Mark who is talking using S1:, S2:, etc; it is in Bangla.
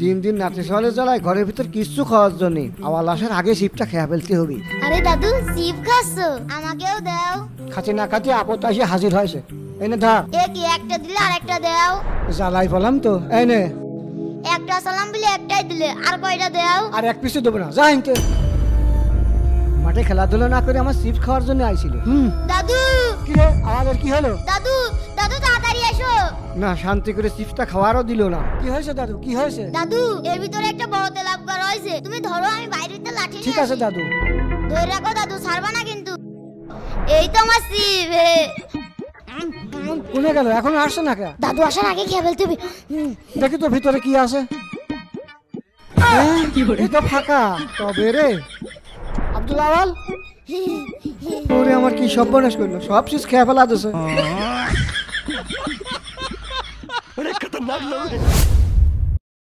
S1: দিন দিন নাতে সলে জ্বালায় ঘরের ভিতর কিচ্ছু খাওয়ার জন্য আওয়াল আসার আগে সিপটা খেয়ে ফেলতে হবে।
S2: আরে দাদু সিপ খাচ্ছো, আমাকেও দাও।
S1: খাতে না খাতে আপদ এসে হাজির হয়েছে। এনে ধর।
S2: এ কি একটা দিলে আর একটা দাও।
S1: জ্বালাই ফেলাম তো, এই নে।
S2: একটা সালাম বলে একটাই দিলে, আর কয়টা দাও।
S1: আর এক পিসও দেবো না, যা ইনকে। মাঠে খেলাধুলা না করে আমার চিপস খাওয়ার জন্য আইছিল।
S2: দাদু
S1: কি রে, আমাদের কি হলো?
S2: দাদু দাদু তাড়াতাড়ি এসো।
S1: না, শান্তি করে চিপসটা খাওয়ারও দিল না। কি হয়েছে দাদু, কি হয়েছে?
S2: দাদু এর ভিতরে একটা বড় তেলাপ করা হয়েছে, তুমি ধরো, আমি বাইরেতে লাঠি
S1: ঠিক আছে দাদু।
S2: ধরে রাখো দাদু, ছাড়বা না কিন্তু। এই তো আমার সিপ।
S1: কোনে গেল, এখন আসছে না কে?
S2: দাদু আসার আগে খেয়ে ফেলতে হবে।
S1: দেখি তো ভিতরে কি আছে। এই তো ফাঁকা। তবে রে আব্দুল আওয়াল, ওরে আমার কি সর্বনাশ করলো, সব চিজ খেয়ে ফেলা দিছে।